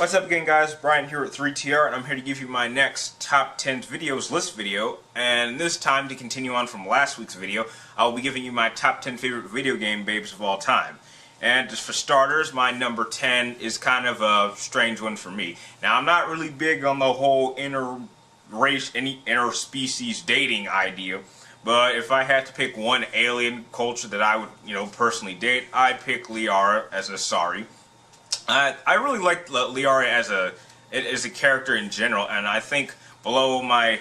What's up again, guys? Brian here at 3TR, and I'm here to give you my next top 10 videos list video. And this time, to continue on from last week's video, I'll be giving you my top 10 favorite video game babes of all time. And just for starters, my number 10 is kind of a strange one for me. Now, I'm not really big on the whole inter-race, inter-species dating idea, but if I had to pick one alien culture that I would, personally date, I'd pick Liara as a Asari. I really like Liara as a character in general, and I think below my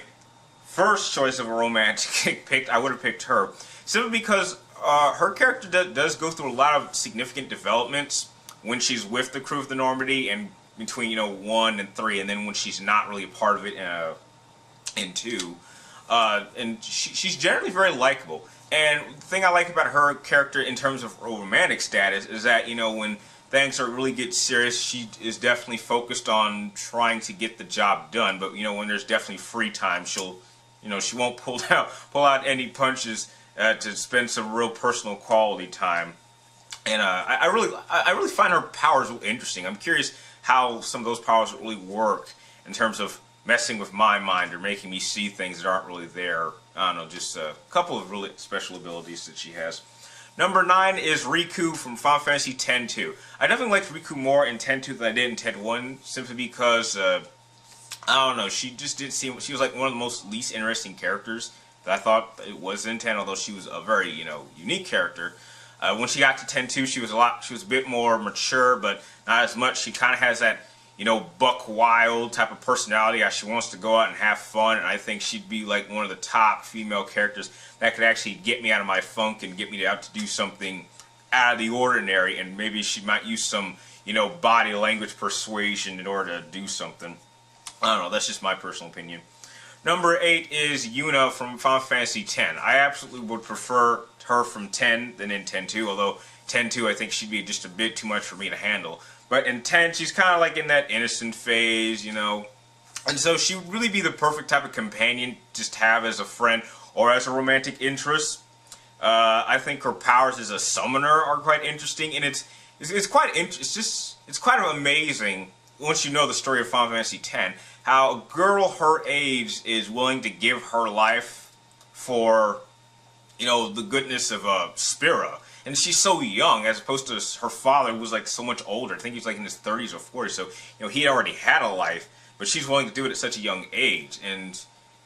first choice of a romantic pick, I would have picked her, simply because her character does go through a lot of significant developments when she's with the crew of the Normandy, and between 1 and 3, and then when she's not really a part of it in 2. And she's generally very likable. And the thing I like about her character in terms of romantic status is that when things really get serious, she is definitely focused on trying to get the job done. But when there's definitely free time, she won't pull out any punches to spend some real personal quality time. And I really find her powers interesting. I'm curious how some of those powers really work in terms of messing with my mind or making me see things that aren't really there. I don't know, just a couple of really special abilities that she has. Number 9 is Riku from Final Fantasy X-2. I definitely liked Riku more in X-2 than I did in X-1, simply because, I don't know, she just didn't seem, she was like one of the most least interesting characters that I thought it was in 10, although she was a very, unique character. When she got to X-2, she was a bit more mature, but not as much. She kind of has that, buck wild type of personality. How she wants to go out and have fun, and I think she'd be like one of the top female characters that could actually get me out of my funk and get me out to do something out of the ordinary, and maybe she might use some, body language persuasion in order to do something. I don't know, that's just my personal opinion. Number 8 is Yuna from Final Fantasy X. I absolutely would prefer her from 10 than in X-2, although X-2 I think she'd be just a bit too much for me to handle. But in 10, she's kind of like in that innocent phase, and so she would really be the perfect type of companion just to have as a friend or as a romantic interest. I think her powers as a summoner are quite interesting, and it's kind of amazing once you know the story of Final Fantasy X, how a girl her age is willing to give her life for, the goodness of Spira. And she's so young, as opposed to her father, who was like so much older. I think he was like in his 30s or 40s, so he already had a life, but she's willing to do it at such a young age, and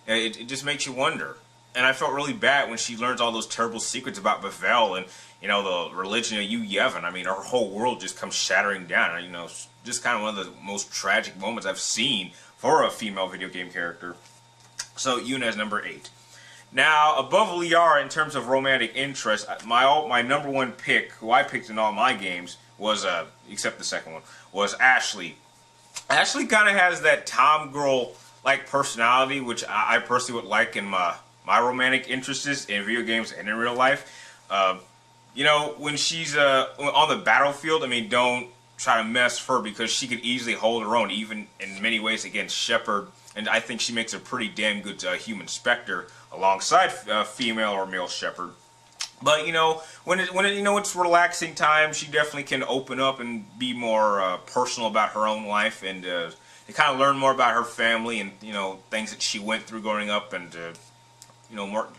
it just makes you wonder. And I felt really bad when she learns all those terrible secrets about Bavel and the religion of Yevon. I mean, her whole world just comes shattering down. Just kind of one of the most tragic moments I've seen for a female video game character. So Yuna is number 8. Now, above Liara in terms of romantic interest, my number 1 pick, who I picked in all my games, was, except the second one, was Ashley. Ashley kind of has that Tom Girl-like personality, which I personally would like in my romantic interests in video games and in real life. When she's on the battlefield, don't try to mess her, because she could easily hold her own, even in many ways against Shepard. And I think she makes a pretty damn good human Spectre alongside female or male Shepard. But when it's relaxing time, she definitely can open up and be more personal about her own life, and kind of learn more about her family and things that she went through growing up, and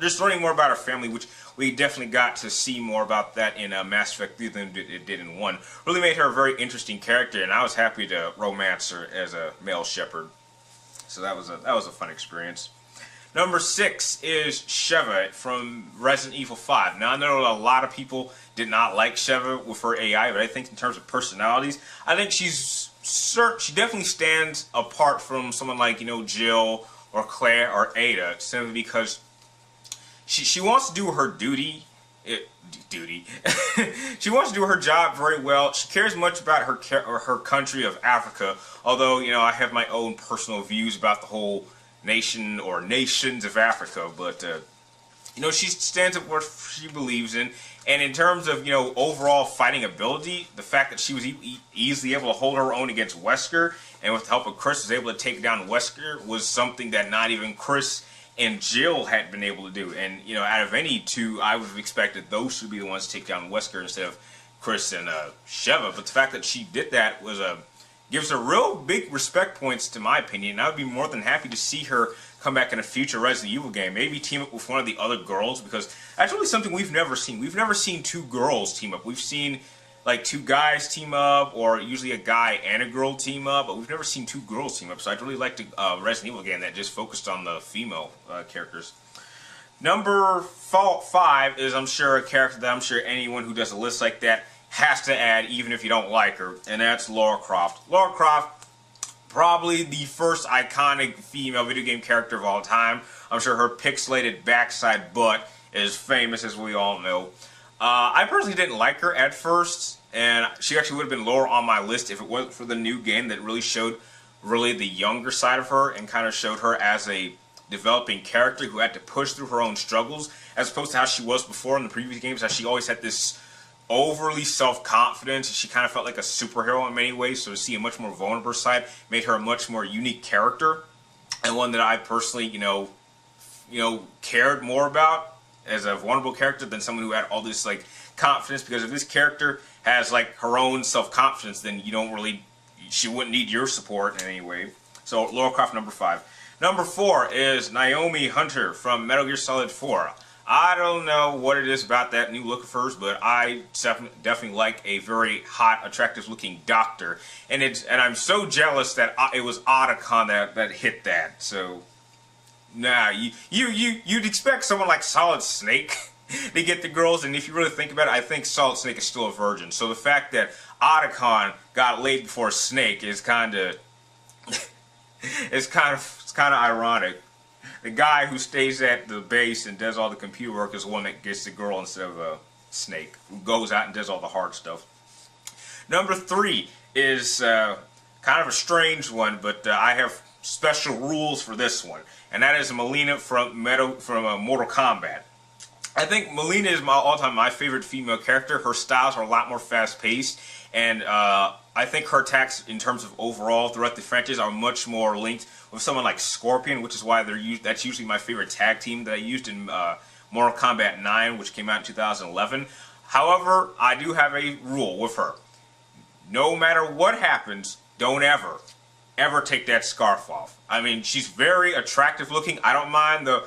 just learning more about her family, which we definitely got to see more about that in Mass Effect 3 than it did in 1. Really made her a very interesting character, and I was happy to romance her as a male Shepard. So that was a fun experience. Number 6 is Sheva from Resident Evil 5. Now, I know a lot of people did not like Sheva with her AI, but I think in terms of personalities, I think she definitely stands apart from someone like Jill or Claire or Ada, simply because she wants to do her duty. She wants to do her job very well. She cares much about her country of Africa, although I have my own personal views about the whole nation or nations of Africa. But she stands up for what she believes in, and in terms of overall fighting ability, the fact that she was easily able to hold her own against Wesker, and with the help of Chris was able to take down Wesker, was something that not even Chris and Jill had been able to do. And out of any two, I would have expected those to be the ones to take down Wesker instead of Chris and Sheva. But the fact that she did that was gives her real big respect points, to my opinion. And I would be more than happy to see her come back in a future Resident Evil game. Maybe team up with one of the other girls, because that's really something we've never seen. We've never seen two girls team up. We've seen like two guys team up, or usually a guy and a girl team up, but we've never seen two girls team up. So I'd really like a Resident Evil game that just focused on the female characters. Number 5 is, I'm sure, a character that I'm sure anyone who does a list like that has to add, even if you don't like her, and that's Lara Croft. Lara Croft, probably the first iconic female video game character of all time. I'm sure her pixelated backside butt is famous, as we all know. I personally didn't like her at first, and she actually would have been lower on my list if it wasn't for the new game that really showed the younger side of her and kind of showed her as a developing character who had to push through her own struggles, as opposed to how she was before in the previous games, how she always had this overly self-confidence. She kind of felt like a superhero in many ways, so to see a much more vulnerable side made her a much more unique character, and one that I personally, cared more about as a vulnerable character than someone who had all this like confidence. Because if this character has like her own self-confidence, then she wouldn't need your support in any way. So Lara Croft, number 5. Number 4 is Naomi Hunter from Metal Gear Solid 4. I don't know what it is about that new look of hers, but I definitely like a very hot, attractive-looking doctor, and I'm so jealous that it was Otacon that hit that. So, nah, you'd expect someone like Solid Snake to get the girls, and if you really think about it, I think Solid Snake is still a virgin. So the fact that Otacon got laid before Snake is kind of ironic. The guy who stays at the base and does all the computer work is the one that gets the girl instead of Snake, who goes out and does all the hard stuff. Number 3 is kind of a strange one, but I have special rules for this one, and that is Melina from Mortal Kombat. I think Melina is my favorite female character. Her styles are a lot more fast-paced, and I think her attacks, in terms of overall throughout the franchise, are much more linked with someone like Scorpion, which is why that's usually my favorite tag team that I used in Mortal Kombat 9, which came out in 2011. However, I do have a rule with her. No matter what happens, don't ever take that scarf off. I mean, she's very attractive looking. I don't mind the,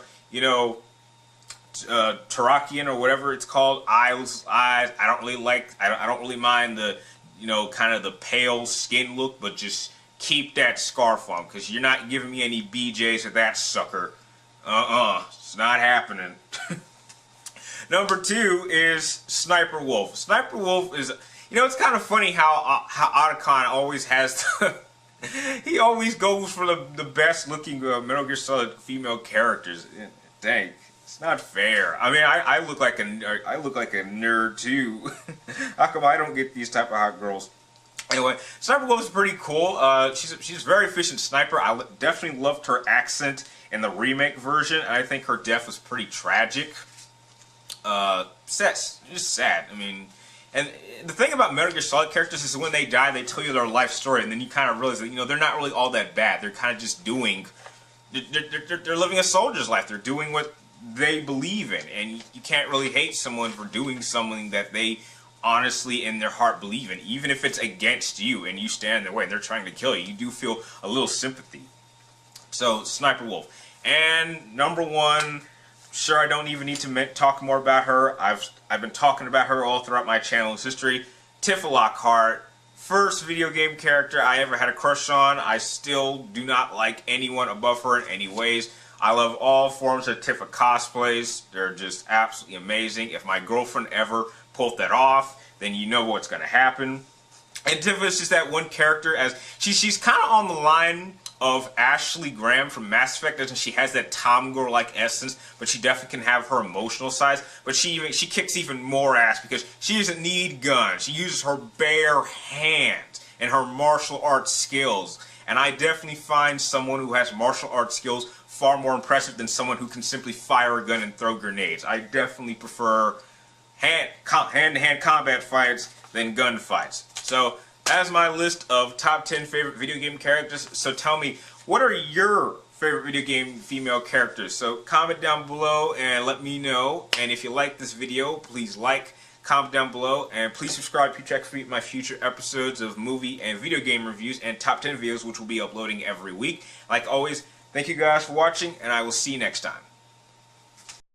Tarakian or whatever it's called, eyes. I don't really mind the, kind of the pale skin look, but just keep that scarf on, because you're not giving me any BJs of that sucker. It's not happening. Number 2 is Sniper Wolf. Sniper Wolf is, it's kind of funny how Otacon always has he always goes for the best looking Metal Gear Solid female characters. Dang. It's not fair. I mean, I look like a nerd too. How come I don't get these type of hot girls? Anyway, Sniper Wolf is pretty cool. She's a very efficient sniper. I definitely loved her accent in the remake version, and I think her death was pretty tragic. Just sad. I mean, and the thing about Metal Gear Solid characters is when they die, they tell you their life story, and then you kind of realize that they're not really all that bad. They're kind of just they're living a soldier's life. They're doing what they believe in, and you can't really hate someone for doing something that they honestly in their heart believe in, even if it's against you and you stand in their way and they're trying to kill you. You do feel a little sympathy. So Sniper Wolf. And number 1, sure, I don't even need to talk more about her. I've been talking about her all throughout my channel's history. Tifa Lockhart, first video game character I ever had a crush on. I still do not like anyone above her in any ways. I love all forms of Tifa cosplays. They're just absolutely amazing. If my girlfriend ever pulled that off, then you know what's going to happen. And Tifa is just that one character, as she's kind of on the line of Ashley Graham from Mass Effect. Doesn't she has that tomgirl-like essence, but she definitely can have her emotional side. But she kicks even more ass because she doesn't need guns. She uses her bare hands and her martial arts skills. And I definitely find someone who has martial arts skills far more impressive than someone who can simply fire a gun and throw grenades. I definitely prefer hand-to-hand combat fights than gun fights. So that's my list of top 10 favorite video game characters. So tell me, what are your favorite video game female characters? So comment down below and let me know. And if you like this video, please like, comment down below, and please subscribe to check for my future episodes of movie and video game reviews and top 10 videos, which will be uploading every week. Like always, thank you guys for watching, and I will see you next time.